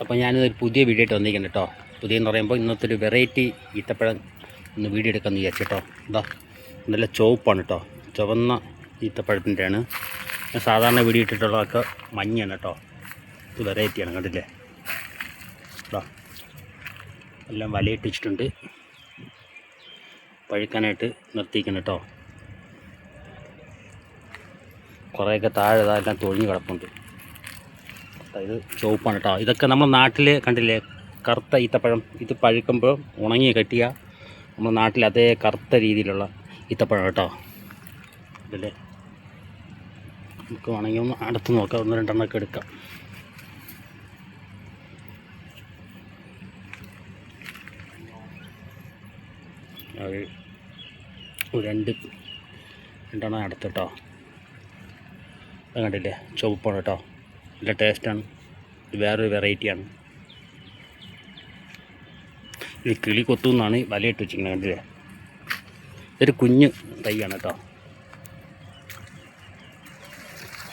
അപ്പോൾ ഞാനിതൊരു പുതിയ വീഡിയോ ആയിട്ട് വന്നിരിക്കുന്നു കേട്ടോ. പുതിയെന്ന് പറയുമ്പോൾ ഇന്നത്തെ ഒരു വെറൈറ്റി ഈത്തപ്പഴം ഒന്ന് വീഡിയോ എടുക്കാമെന്ന് വിചാരിച്ചു കേട്ടോ. എന്താ നല്ല ചുവപ്പാണ് കേട്ടോ, ചുവന്ന ഈത്തപ്പഴത്തിൻ്റെയാണ്. സാധാരണ വീഡിയോ ഇട്ടിട്ടുള്ളതൊക്കെ മഞ്ഞാണ് കേട്ടോ. ഇത് വെറൈറ്റിയാണ്, കണ്ടില്ലേ കേട്ടോ. എല്ലാം വലയിട്ട് വെച്ചിട്ടുണ്ട്, പഴുക്കാനായിട്ട് നിർത്തിയിരിക്കണം കേട്ടോ. കുറേയൊക്കെ താഴെ എല്ലാം തൊഴിഞ്ഞ് കിടപ്പുണ്ട്. ഇത് ചുവപ്പാണ് കേട്ടോ. ഇതൊക്കെ നമ്മുടെ നാട്ടിൽ കണ്ടില്ലേ, കറുത്ത ഈത്തപ്പഴം. ഇത് പഴുക്കുമ്പോൾ ഉണങ്ങി കെട്ടിയ നമ്മുടെ നാട്ടിൽ അതേ കറുത്ത രീതിയിലുള്ള ഈത്തപ്പഴം കേട്ടോ. ഇതല്ലേ, നമുക്ക് വേണമെങ്കിൽ ഒന്ന് അടുത്ത് നോക്കാം, ഒന്ന് രണ്ടെണ്ണമൊക്കെ എടുക്കാം. രണ്ടെണ്ണം അടുത്ത് കേട്ടോ. അത് കണ്ടില്ലേ, ചുവപ്പാണ് കേട്ടോ. നല്ല ടേസ്റ്റാണ്. ഇത് വേറൊരു വെറൈറ്റിയാണ്. ഇത് കിളി കൊത്തുന്നാണ് വലയിട്ട് വെച്ചിരിക്കുന്നത്, കണ്ടില്ലേ. ഇതൊരു കുഞ്ഞ് തൈയാണ് കേട്ടോ.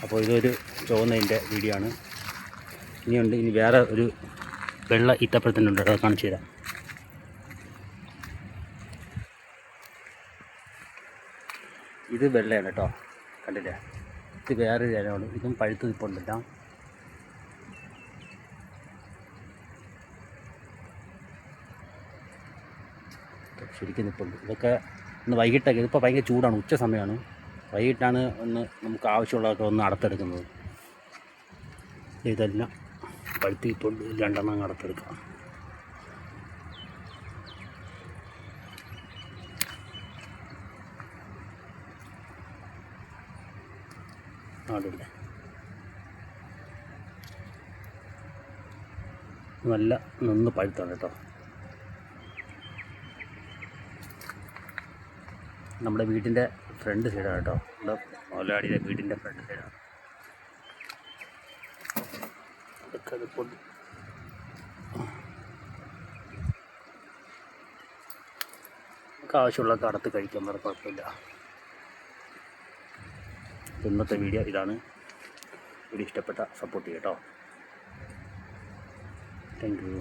അപ്പോൾ ഇതൊരു ചുവന്നതിൻ്റെ വീഡിയോ ആണ്. ഇനിയുണ്ട്, ഇനി വേറെ ഒരു വെള്ള ഈത്തപ്പഴത്തിനുണ്ട് കേട്ടോ, കാണിച്ചു തരാം. ഇത് വെള്ളയാണ് കേട്ടോ, കണ്ടില്ലേ. ഇത് വേറൊരു ഇലയാണ്, ഇതും പഴുത്ത് നിൽപ്പുണ്ടല്ലോ. ശരിക്കും നിൽപ്പുണ്ട്. ഇതൊക്കെ ഇന്ന് വൈകിട്ടൊക്കെ, ഇതിപ്പോൾ ഭയങ്കര ചൂടാണ്, ഉച്ച സമയമാണ്. വൈകിട്ടാണ് നമുക്ക് ആവശ്യമുള്ളതൊക്കെ ഒന്ന് അടത്തെടുക്കുന്നത്. ഇതെല്ലാം പഴുത്ത് നിൽപ്പുണ്ട്, രണ്ടെണ്ണം അടത്തെടുക്കാം. ആടില്ല, നല്ല നിന്ന് പഴുത്താണ് കേട്ടോ. നമ്മുടെ വീടിൻ്റെ ഫ്രണ്ട് സൈഡാണ് കേട്ടോ. നമ്മുടെ മുതലാളിയുടെ വീടിൻ്റെ ഫ്രണ്ട് സൈഡാണ്. അതൊക്കെ അതിപ്പോൾ നമുക്ക് ആവശ്യമുള്ളതൊക്കെ അടത്ത് കഴിക്കാൻ വേറെ കുഴപ്പമില്ല. ഇന്നത്തെ വീഡിയോ ഇതാണ്. വീഡിയോ ഇഷ്ടപ്പെട്ട സപ്പോർട്ട് ചെയ്യാം കേട്ടോ. Thank you.